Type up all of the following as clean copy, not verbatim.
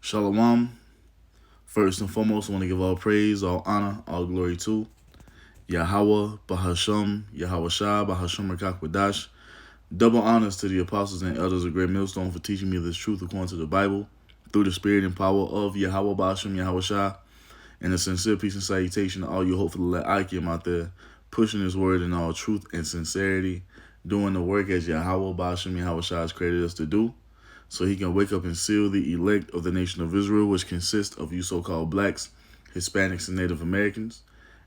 Shalom. First and foremost, I want to give all praise, all honor, all glory to Yahweh, Bahasham, Yahweh Shah, Bahasham Rakakwadash. Double honors to the apostles and elders of Great Millstone for teaching me this truth according to the Bible, through the spirit and power of Yahweh, Bahasham, Yahweh Shah. And a sincere peace and salutation to all you hopefully let Ikim out there, pushing his word in all truth and sincerity, doing the work as Yahweh, Bahasham, Yahweh Shah has created us to do, so he can wake up and seal the elect of the nation of Israel, which consists of you so-called blacks, Hispanics, and Native Americans,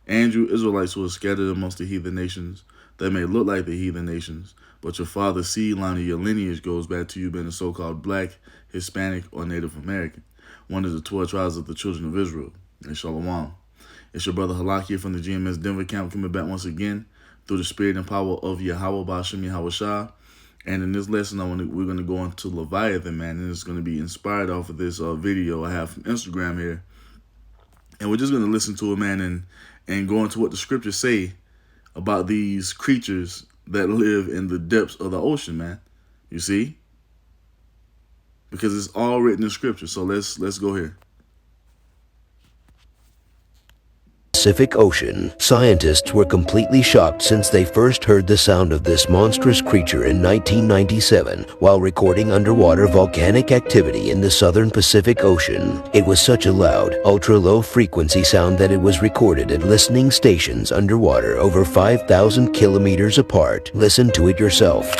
and you Israelites who are scattered amongst the heathen nations that may look like the heathen nations, but your father's seed line of your lineage goes back to you being a so-called black, Hispanic, or Native American, one of the 12 tribes of the children of Israel. And Shalom. It's your brother Halak here from the GMS Denver camp, coming back once again through the spirit and power of Yahweh, Ba'ashem, Yahweh Shah. And in this lesson, we're going to go into Leviathan, man, and it's going to be inspired off of this video I have from Instagram here. And we're just going to listen to it, man, and go into what the scriptures say about these creatures that live in the depths of the ocean, man. You see? Because it's all written in scripture. So let's go here. Pacific Ocean. Scientists were completely shocked since they first heard the sound of this monstrous creature in 1997 while recording underwater volcanic activity in the southern Pacific Ocean. It was such a loud, ultra-low frequency sound that it was recorded at listening stations underwater over 5,000 kilometers apart. Listen to it yourself.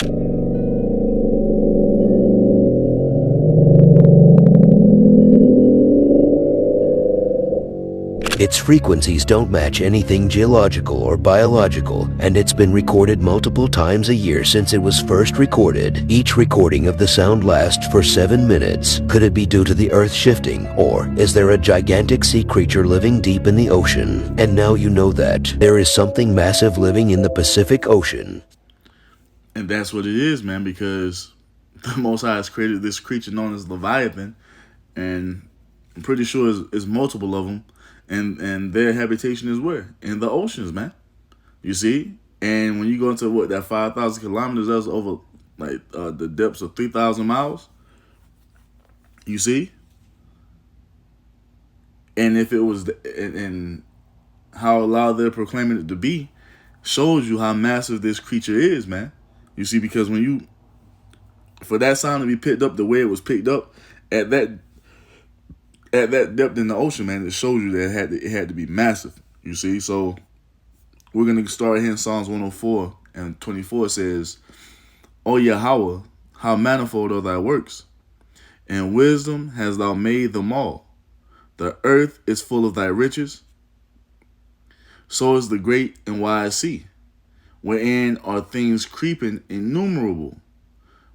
Its frequencies don't match anything geological or biological, and it's been recorded multiple times a year since it was first recorded. Each recording of the sound lasts for 7 minutes. Could it be due to the Earth shifting, or is there a gigantic sea creature living deep in the ocean? And now you know that there is something massive living in the Pacific Ocean. And that's what it is, man, because the Most High has created this creature known as Leviathan, and I'm pretty sure it's multiple of them. And their habitation is where? In the oceans, man. You see? And when you go into that 5,000 kilometers, that's over like the depths of 3,000 miles. You see? And if it was, and how loud they're proclaiming it to be, shows you how massive this creature is, man. You see, because for that sound to be picked up the way it was picked up at that depth in the ocean, man, it shows you that it had to be massive. You see, so we're gonna start here in Psalms 104 and 24. It says, "O Yahweh, how manifold are thy works, and wisdom hast thou made them all. The earth is full of thy riches. So is the great and wide sea, wherein are things creeping innumerable,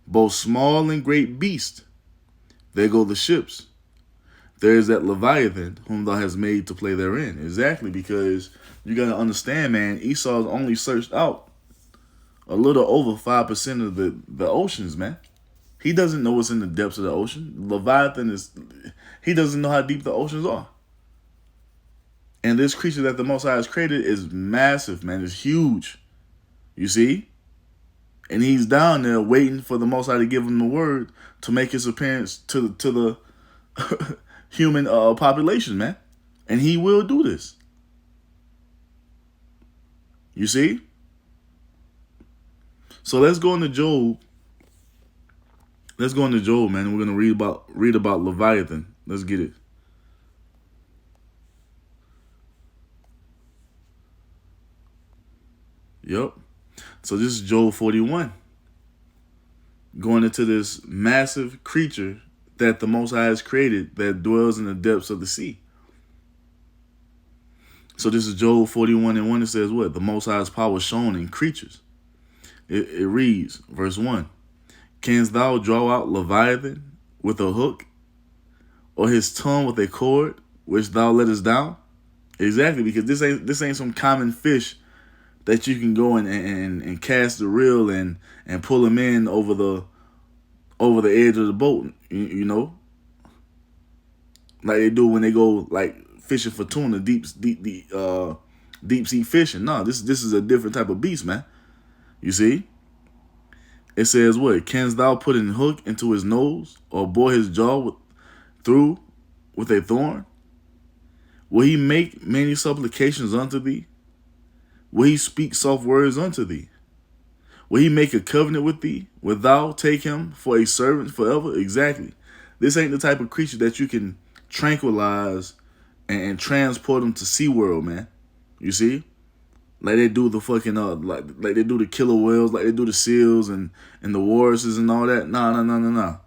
both small and great beasts. There go the ships. There is that Leviathan whom thou hast made to play therein." Exactly, because you got to understand, man, Esau's only searched out a little over 5% of the oceans, man. He doesn't know what's in the depths of the ocean. Leviathan he doesn't know how deep the oceans are. And this creature that the Most High has created is massive, man. It's huge. You see? And he's down there waiting for the Most High to give him the word to make his appearance to the human population, man. And he will do this. You see? So let's go into Job. Let's go into Job, man. We're gonna read about Leviathan. Let's get it. Yep. So this is Job 41. Going into this massive creature that the Most High has created that dwells in the depths of the sea. So this is Job 41 and 1. It says what? The Most High's power shown in creatures. It reads, verse 1. "Canst thou draw out Leviathan with a hook, or his tongue with a cord, which thou lettest down?" Exactly, because this ain't some common fish that you can go and cast the reel and pull him in over the edge of the boat, you know, like they do when they go like fishing for tuna, deep sea fishing. No, this is a different type of beast, man. You see, it says what? "Canst thou put an hook into his nose, or bore his jaw through with a thorn? Will he make many supplications unto thee? Will he speak soft words unto thee? Will he make a covenant with thee? Wilt thou take him for a servant forever? Exactly. This ain't the type of creature that you can tranquilize and transport him to SeaWorld, man. You see? Like they do the fucking like they do the killer whales, like they do the seals and the walruses and all that. Nah.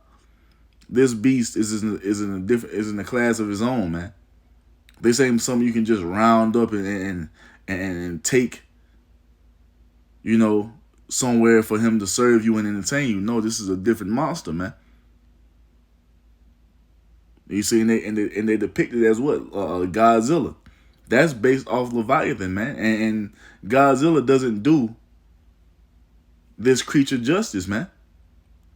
This beast is in a class of his own, man. This ain't something you can just round up and take, somewhere for him to serve you and entertain you. No, this is a different monster, man. You see, and they depict it as what? Godzilla. That's based off Leviathan, man. And Godzilla doesn't do this creature justice, man.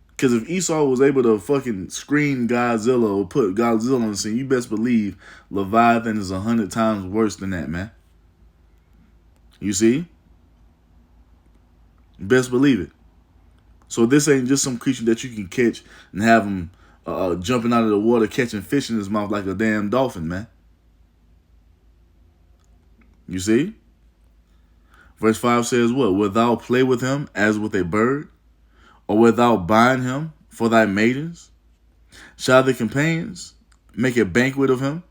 Because if Esau was able to fucking screen Godzilla or put Godzilla on the scene, you best believe Leviathan is 100 times worse than that, man. You see? Best believe it. So this ain't just some creature that you can catch and have him jumping out of the water, catching fish in his mouth like a damn dolphin, man. You see? Verse 5 says what? Wilt thou play with him as with a bird? Or wilt thou bind him for thy maidens? Shall the companions make a banquet of him?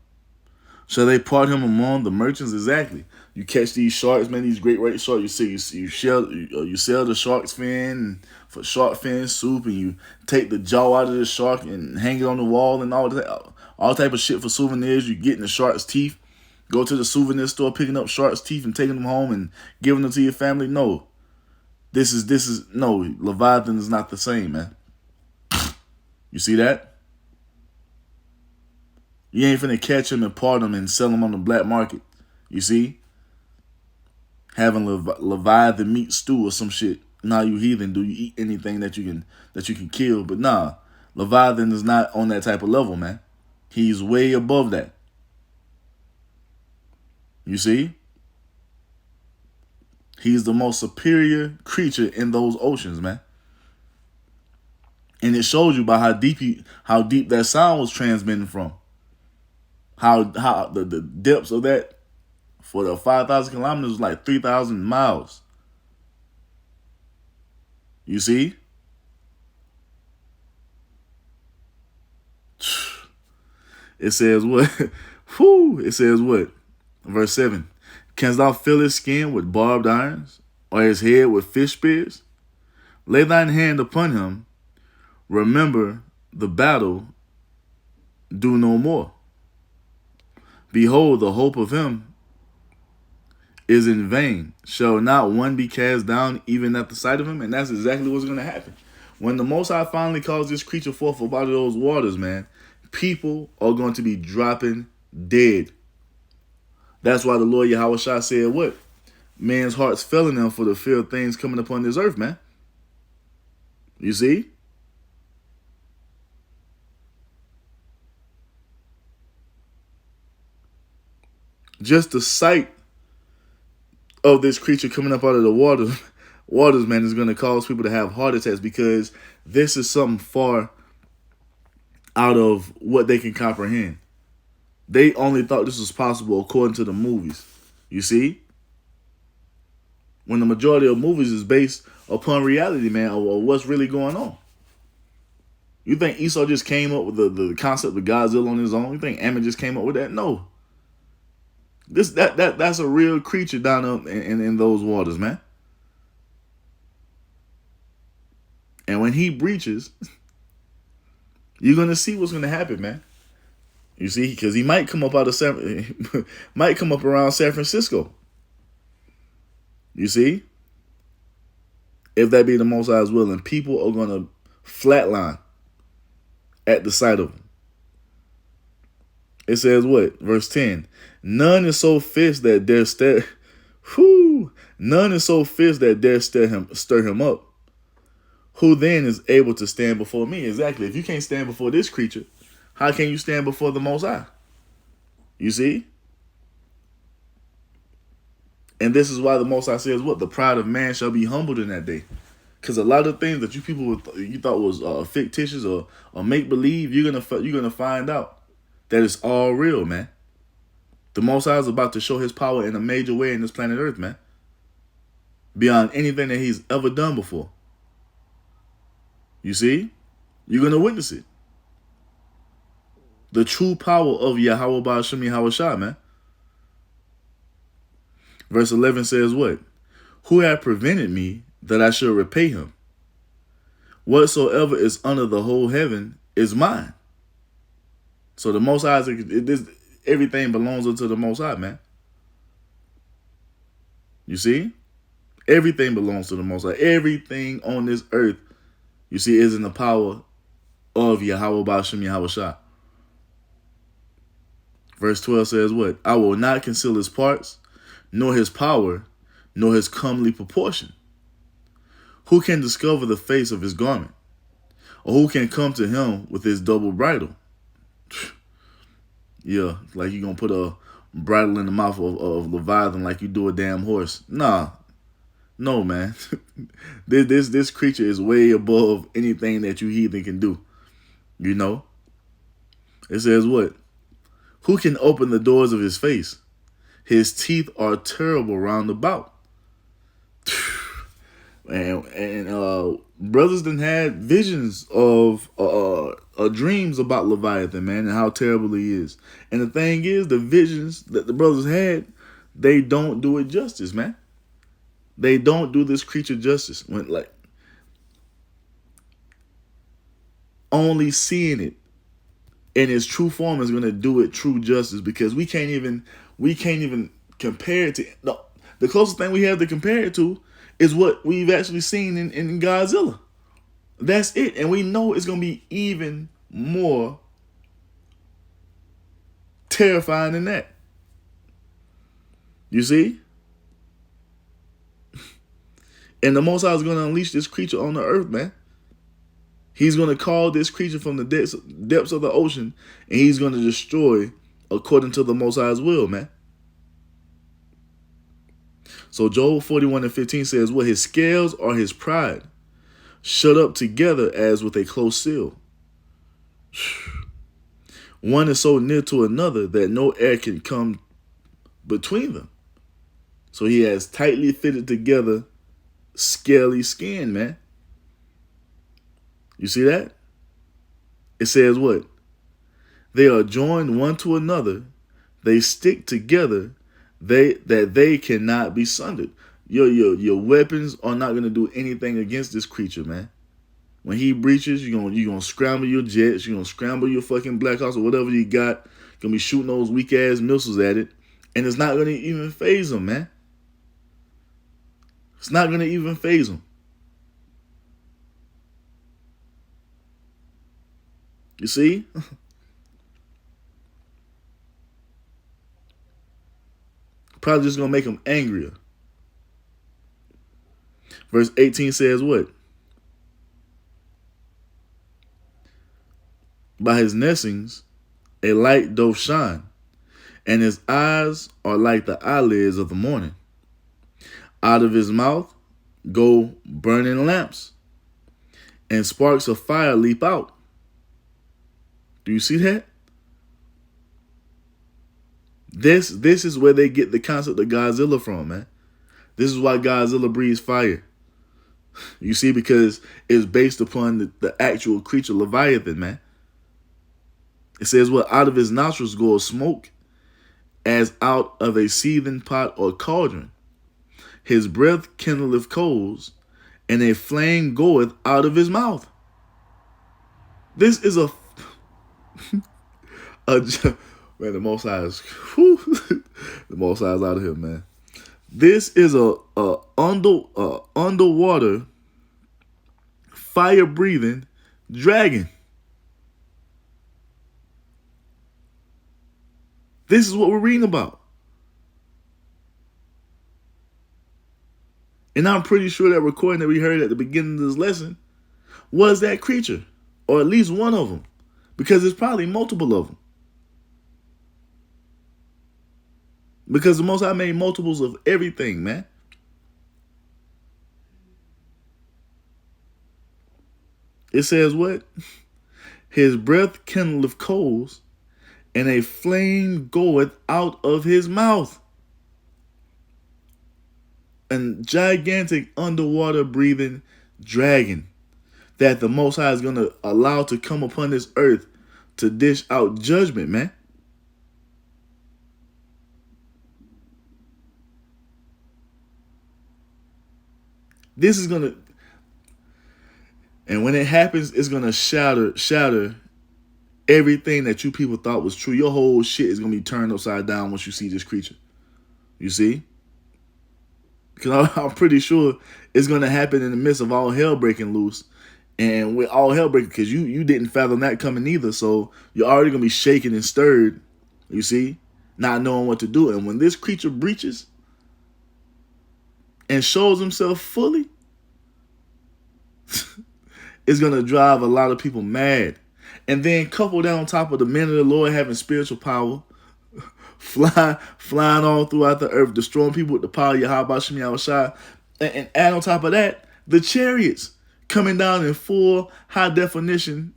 Shall they part him among the merchants? Exactly. You catch these sharks, man, these great white sharks. You sell the shark's fin for shark fin soup, and you take the jaw out of the shark and hang it on the wall and all type of shit for souvenirs. You get in the shark's teeth, go to the souvenir store, picking up shark's teeth and taking them home and giving them to your family. No, no, Leviathan is not the same, man. You see that? You ain't finna catch him and part him and sell him on the black market. You see? Having Leviathan meat stew or some shit. Nah, you heathen. Do you eat anything that you can kill? But nah, Leviathan is not on that type of level, man. He's way above that. You see? He's the most superior creature in those oceans, man. And it shows you by how deep that sound was transmitting from. How the depths of that for the 5,000 kilometers was like 3,000 miles. You see? It says what? Whew, it says what? Verse 7. Canst thou fill his skin with barbed irons, or his head with fish spears? Lay thine hand upon him. Remember the battle. Do no more. Behold, the hope of him is in vain. Shall not one be cast down even at the sight of him? And that's exactly what's going to happen. When the Most High finally calls this creature forth up out of those waters, man, people are going to be dropping dead. That's why the Lord Yahweh Shah said what? Man's heart's failing them for the fear of things coming upon this earth, man. You see? Just the sight of this creature coming up out of the waters, man, is going to cause people to have heart attacks, because this is something far out of what they can comprehend. They only thought this was possible according to the movies. You see? When the majority of movies is based upon reality, man, or what's really going on. You think Esau just came up with the concept of Godzilla on his own? You think Ammon just came up with that? No. That's a real creature down up in those waters, man. And when he breaches, you're gonna see what's gonna happen, man. You see, because he might come up around San Francisco. You see, if that be the Most High's will, and people are gonna flatline at the sight of him. It says what? Verse 10. None is so fierce that dare stir. None is so fierce that dare stir him up. Who then is able to stand before me? Exactly. If you can't stand before this creature, how can you stand before the Most High? You see? And this is why the Most High says what? The pride of man shall be humbled in that day. Because a lot of things that you thought was fictitious or make believe, you're gonna find out that it's all real, man. The Most High is about to show his power in a major way in this planet Earth, man. Beyond anything that he's ever done before. You see? You're going to witness it. The true power of Yahweh Ba'Shem Yahweh Shah, man. Verse 11 says what? Who hath prevented me that I should repay him? Whatsoever is under the whole heaven is mine. So the Most High, everything belongs unto the Most High, man. You see? Everything belongs to the Most High. Everything on this earth, you see, is in the power of Yahweh Ba'Shem Yahweh Shah. Verse 12 says what? I will not conceal his parts, nor his power, nor his comely proportion. Who can discover the face of his garment? Or who can come to him with his double bridle? Yeah, like you're going to put a bridle in the mouth of Leviathan like you do a damn horse. Nah. No, man. This creature is way above anything that you heathen can do. You know? It says what? Who can open the doors of his face? His teeth are terrible round about. And brothers done had visions of dreams about Leviathan, man, and how terrible he is. And the thing is, the visions that the brothers had, they don't do it justice, man. They don't do this creature justice. When like only seeing it in its true form is going to do it true justice, because we can't even compare it to the closest thing we have to compare it to is what we've actually seen in Godzilla. That's it. And we know it's going to be even more terrifying than that. You see? And the Most High is going to unleash this creature on the earth, man. He's going to call this creature from the depths of the ocean, and he's going to destroy according to the Most High's will, man. So Job 41:15 says, well, his scales are his pride, shut up together as with a close seal. One is so near to another that no air can come between them. So he has tightly fitted together scaly skin, man. You see that? It says what? They are joined one to another. They stick together. They cannot be sundered. Your weapons are not going to do anything against this creature, man. When he breaches, you're gonna scramble your jets. You're going to scramble your fucking Black Hawks or whatever you got. Going to be shooting those weak-ass missiles at it. And it's not going to even phase them, man. It's not going to even phase them. You see? Probably just going to make them angrier. Verse 18 says what? By his nestings, a light doth shine, and his eyes are like the eyelids of the morning. Out of his mouth go burning lamps, and sparks of fire leap out. Do you see that? This is where they get the concept of Godzilla from, man. This is why Godzilla breathes fire. You see, because it's based upon the actual creature Leviathan, man. It says, well, out of his nostrils goes smoke, as out of a seething pot or cauldron. His breath kindleth coals, and a flame goeth out of his mouth. This is a man, the Most High is, the Most High is out of here, man. This is a underwater, fire-breathing dragon. This is what we're reading about. And I'm pretty sure that recording that we heard at the beginning of this lesson was that creature, or at least one of them, because there's probably multiple of them. Because the Most High made multiples of everything, man. It says what? His breath kindleth coals, and a flame goeth out of his mouth. A gigantic underwater breathing dragon that the Most High is going to allow to come upon this earth to dish out judgment, man. This is going to, and when it happens, it's going to shatter everything that you people thought was true. Your whole shit is going to be turned upside down once you see this creature. You see? Because I'm pretty sure it's going to happen in the midst of all hell breaking loose. And with all hell breaking, because you didn't fathom that coming either. So you're already going to be shaken and stirred, you see, not knowing what to do. And when this creature breaches and shows himself fully, it's going to drive a lot of people mad. And then couple that on top of the men of the Lord having spiritual power, flying all throughout the earth, destroying people with the power of Yahweh Shem Yahushua, and add on top of that, the chariots coming down in full high definition,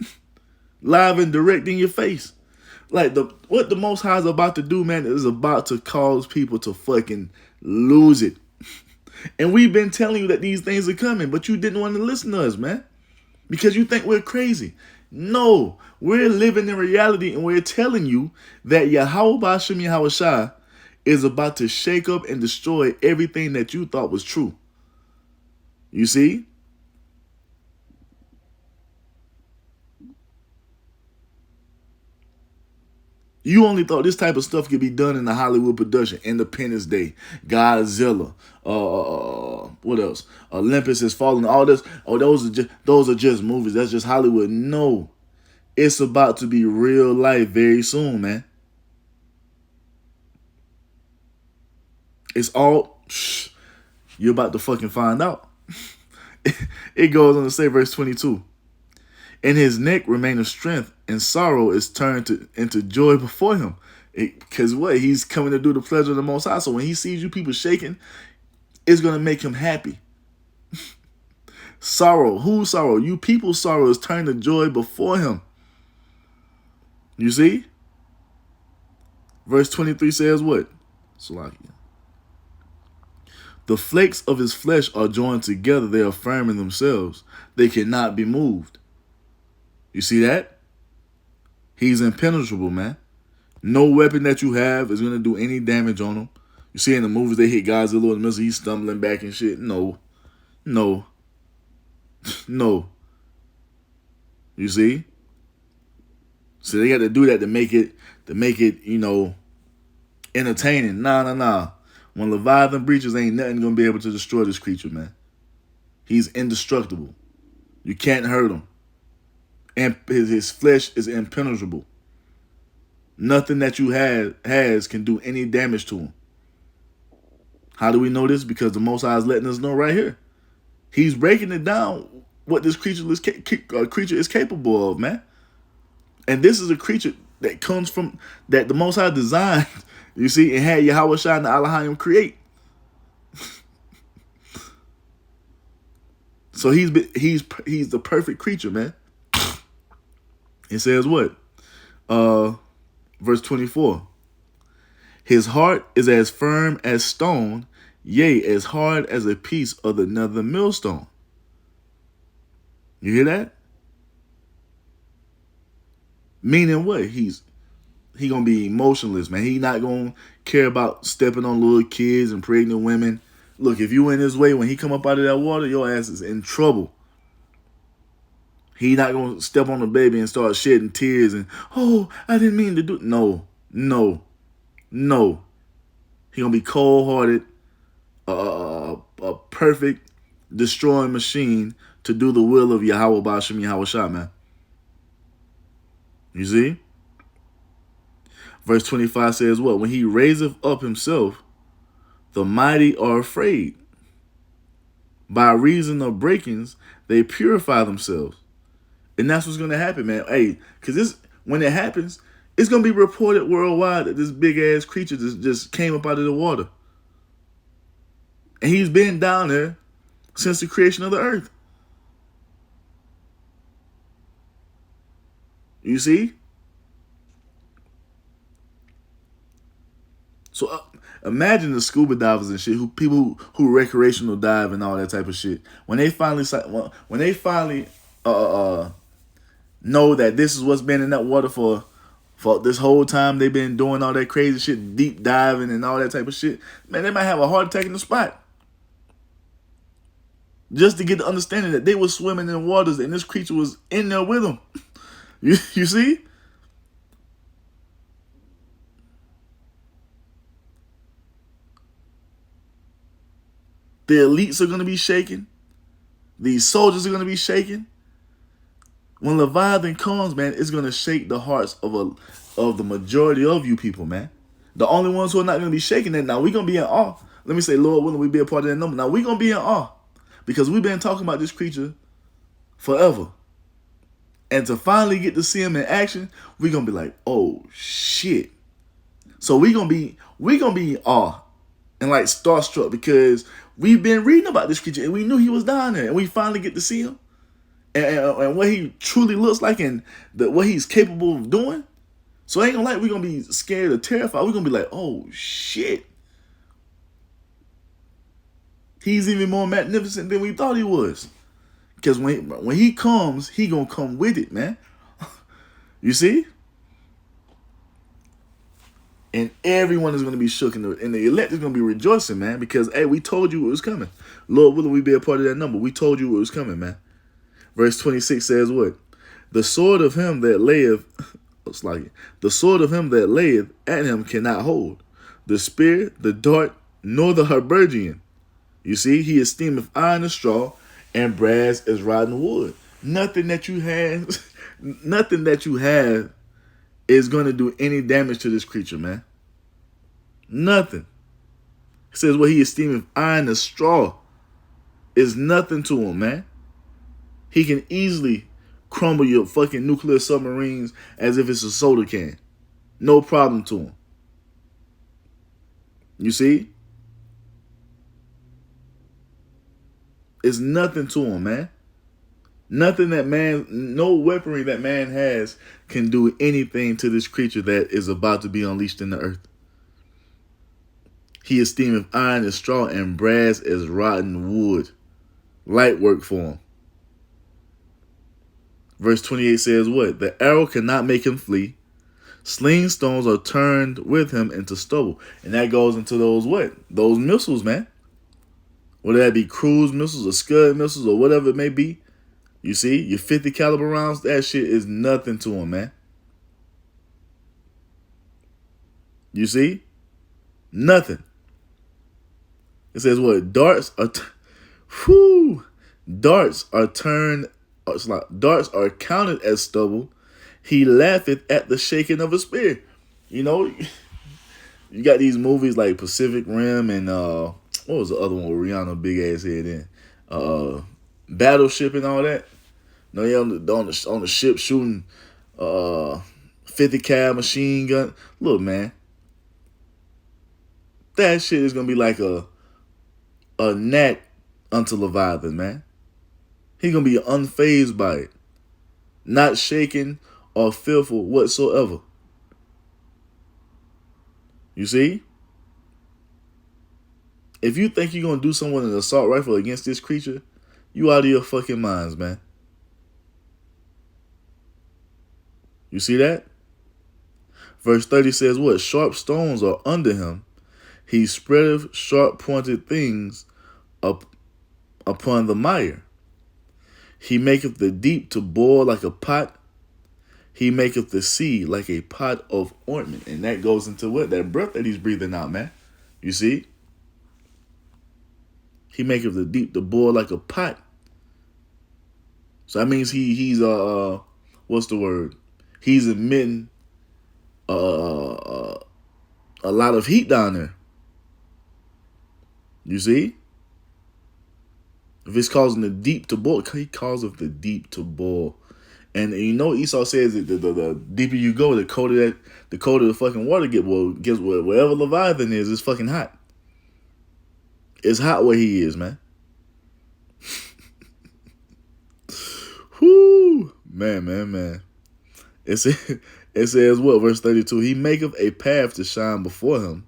live and direct in your face. Like what the Most High is about to do, man, is about to cause people to fucking lose it. And we've been telling you that these things are coming, but you didn't want to listen to us, man, because you think we're crazy. No, we're living in reality, and we're telling you that Yahweh Shem Yahushua is about to shake up and destroy everything that you thought was true. You see? You only thought this type of stuff could be done in the Hollywood production. Independence Day, Godzilla, what else? Olympus Has Fallen. All this. Oh, those are just movies. That's just Hollywood. No, it's about to be real life very soon, man. It's all. You're about to fucking find out. It goes on to say, verse 22. In his neck remaineth strength, and sorrow is turned into joy before him. Because what? He's coming to do the pleasure of the Most High. So when he sees you people shaking, it's going to make him happy. Sorrow. Whose sorrow? You people's sorrow is turned to joy before him. You see? Verse 23 says what? Salakia. The flakes of his flesh are joined together. They are firm in themselves. They cannot be moved. You see that? He's impenetrable, man. No weapon that you have is going to do any damage on him. You see in the movies, they hit Godzilla in the middle, he's stumbling back and shit. No. No. No. You see? So they got to do that to make it, you know, entertaining. Nah. When Leviathan breaches, ain't nothing going to be able to destroy this creature, man. He's indestructible. You can't hurt him. And his flesh is impenetrable. Nothing that you has can do any damage to him. How do we know this? Because the Most High is letting us know right here. He's breaking it down what this creature is capable of, man. And this is a creature that comes from, that the Most High designed, you see, and had Yahweh Shai and Elohim create. So he's the perfect creature, man. It says what? Verse 24. His heart is as firm as stone, yea, as hard as a piece of the nether millstone. You hear that? Meaning what? He gonna be emotionless, man. He not gonna care about stepping on little kids and pregnant women. Look, if you in his way, when he come up out of that water, your ass is in trouble. He not gonna step on the baby and start shedding tears and, oh, I didn't mean to do. No. He gonna be cold-hearted, a perfect destroying machine to do the will of Yahweh Ba'ashem Yahweh Shah, man. You see? Verse 25 says what? When he raiseth up himself, the mighty are afraid. By reason of breakings, they purify themselves. And that's what's going to happen, man. Hey, because when it happens, it's going to be reported worldwide that this big-ass creature just came up out of the water. And he's been down there since the creation of the earth. You see? Imagine the scuba divers and shit, who recreational dive and all that type of shit. When they finally know that this is what's been in that water for this whole time they've been doing all that crazy shit, deep diving and all that type of shit, man, they might have a heart attack in the spot. Just to get the understanding that they were swimming in waters and this creature was in there with them. You see? The elites are going to be shaken. These soldiers are going to be shaken. When Leviathan comes, man, it's going to shake the hearts of the majority of you people, man. The only ones who are not going to be shaking it, now we're going to be in awe. Let me say, Lord willing, we be a part of that number. Now we're going to be in awe because we've been talking about this creature forever. And to finally get to see him in action, we're going to be like, oh, shit. So we're going to be in awe and like starstruck because we've been reading about this creature and we knew he was down there and we finally get to see him. And what he truly looks like and what he's capable of doing. So ain't gonna like we're gonna be scared or terrified. We're gonna be like, oh shit. He's even more magnificent than we thought he was. Because when he comes, he gonna come with it, man. You see? And everyone is gonna be shook, and the elect is gonna be rejoicing, man. Because hey, we told you it was coming. Lord willing, we be a part of that number. We told you it was coming, man. Verse 26 says what? The sword of him that layeth, the sword of him that layeth at him cannot hold. The spear, the dart, nor the habergeon. You see, he esteemeth iron as straw, and brass as rotten wood. Nothing that you have is going to do any damage to this creature, man. Nothing. It says what he esteemeth iron as straw is nothing to him, man. He can easily crumble your fucking nuclear submarines as if it's a soda can. No problem to him. You see? It's nothing to him, man. No weaponry that man has can do anything to this creature that is about to be unleashed in the earth. He esteemeth iron as straw and brass as rotten wood. Light work for him. Verse 28 says what? The arrow cannot make him flee. Sling stones are turned with him into stubble. And that goes into those what? Those missiles, man. Whether that be cruise missiles or Scud missiles or whatever it may be. You see? Your 50 caliber rounds, that shit is nothing to him, man. You see? Nothing. It says what? Darts are counted as stubble. He laugheth at the shaking of a spear. You know, you got these movies like Pacific Rim and what was the other one with Rihanna big ass head in? Battleship and all that. No, yeah, on the ship shooting 50 cal machine gun. Look, man, that shit is gonna be like a gnat unto Leviathan, man. He's going to be unfazed by it. Not shaken or fearful whatsoever. You see? If you think you're going to do someone an assault rifle against this creature, you out of your fucking minds, man. You see that? Verse 30 says what? Sharp stones are under him. He spreadeth sharp pointed things upon the mire. He maketh the deep to boil like a pot. He maketh the sea like a pot of ointment. And that goes into what? That breath that he's breathing out, man. You see? He maketh the deep to boil like a pot. So that means he's what's the word? He's emitting a lot of heat down there. You see? If it's causing the deep to boil, he causeth the deep to boil. And you know Esau says that the deeper you go, the colder the fucking water get. Well, guess what? Wherever Leviathan is, it's fucking hot. It's hot where he is, man. Whoo, man. It says what? Verse 32. He maketh a path to shine before him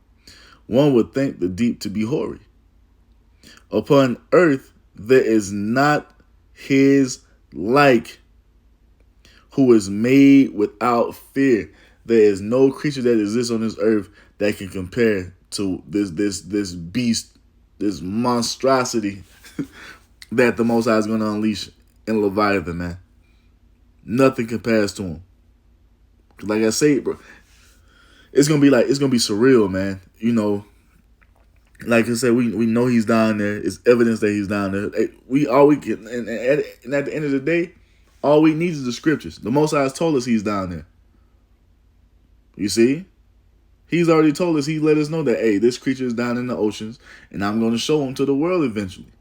one would think the deep to be hoary. Upon earth there is not his like, who is made without fear. There is no creature that exists on this earth that can compare to this beast, this monstrosity that the Most High is going to unleash in Leviathan, man. Nothing compares to him. Like I say, bro, it's gonna be surreal, man. You know, like I said, we know he's down there. It's evidence that he's down there. All we get, and at the end of the day, all we need is the scriptures. The Most High has told us he's down there. You see, he's already told us. He let us know that, hey, this creature is down in the oceans, and I'm going to show him to the world eventually.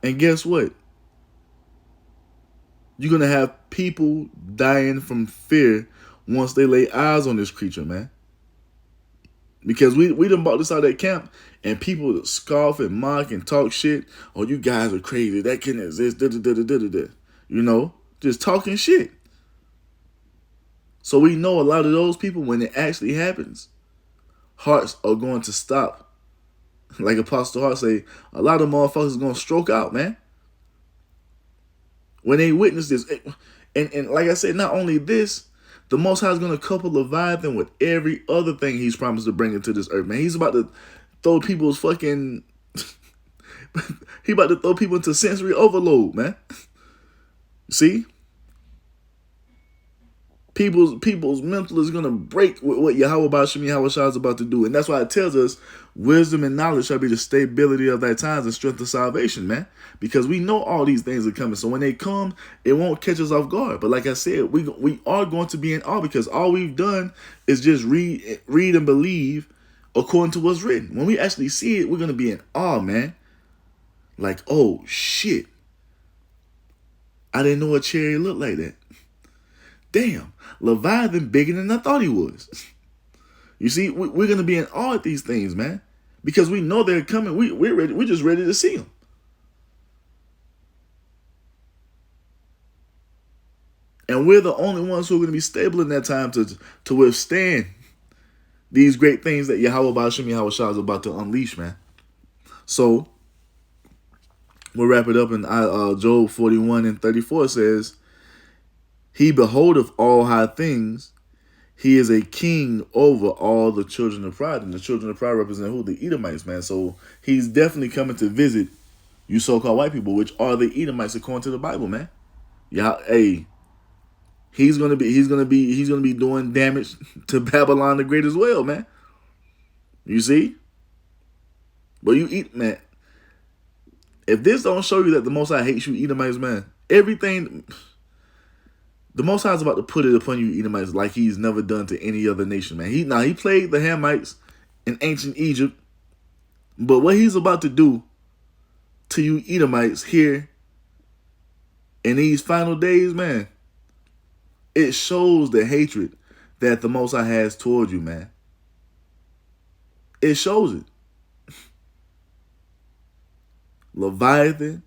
And guess what? You're going to have people dying from fear once they lay eyes on this creature, man. Because we done bought this out of that camp, and people scoff and mock and talk shit. Oh, you guys are crazy. That can't exist. You know, just talking shit. So we know a lot of those people, when it actually happens, hearts are going to stop. Like Apostle Hart say, a lot of motherfuckers are going to stroke out, man. When they witness this. And like I said, not only this, the Most High is going to couple Leviathan with every other thing he's promised to bring into this earth, man. He's about to throw people's fucking... he about to throw people into sensory overload, man. See? People's mental is going to break with what Yahweh Ba'ashem Yahweh Shah is about to do. And that's why it tells us wisdom and knowledge shall be the stability of thy times and strength of salvation, man. Because we know all these things are coming. So when they come, it won't catch us off guard. But like I said, we are going to be in awe because all we've done is just read and believe according to what's written. When we actually see it, we're going to be in awe, man. Like, oh, shit. I didn't know a chariot looked like that. Damn, Leviathan bigger than I thought he was. You see, we're going to be in awe at these things, man. Because we know they're coming. We're ready. We're just ready to see them. And we're the only ones who are going to be stable in that time to withstand these great things that Yahweh Ba'ashem Yahweh Shah is about to unleash, man. So, we'll wrap it up in Job 41:34 says, he beholdeth all high things. He is a king over all the children of pride. And the children of pride represent who? The Edomites, man. So he's definitely coming to visit you so-called white people, which are the Edomites according to the Bible, man. Yeah, hey, he's gonna be doing damage to Babylon the Great as well, man. You see? But man. If this don't show you that the Most High hates you Edomites, man, everything. The Most High is about to put it upon you, Edomites, like he's never done to any other nation, man. He plagued the Hamites in ancient Egypt, but what he's about to do to you Edomites here in these final days, man, it shows the hatred that the Most High has toward you, man. It shows it. Leviathan,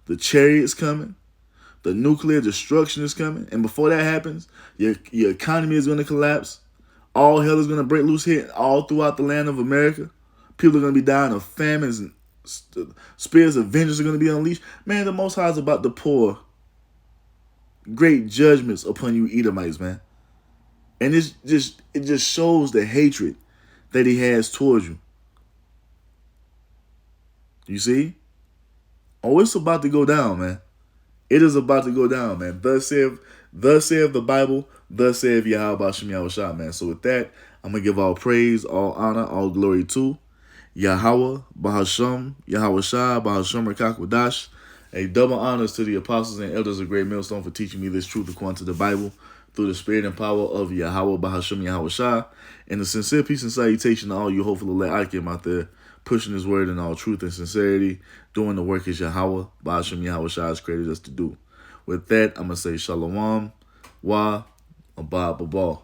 the chariots coming. The nuclear destruction is coming. And before that happens, your economy is going to collapse. All hell is going to break loose here all throughout the land of America. People are going to be dying of famines. And spirits of vengeance are going to be unleashed. Man, the Most High is about to pour great judgments upon you Edomites, man. And it just shows the hatred that he has towards you. You see? Oh, it's about to go down, man. It is about to go down, man. Thus saith the Bible, thus saith Yahweh Ba'ashem Yahweh Shah, man. So with that, I'm going to give all praise, all honor, all glory to Yahweh Ba'ashem Yahweh Shah, Ba'ashem Rekakwadash. A double honors to the apostles and elders of Great Millstone for teaching me this truth according to the Bible through the spirit and power of Yahweh Ba'ashem Yahweh Shah. And a sincere peace and salutation to all you hopefully let Akim out there, pushing his word in all truth and sincerity, doing the work as Yahweh Ba'ashem Yahweh Shah has created us to do. With that, I'm going to say Shalom, Wa, Abba, Babal.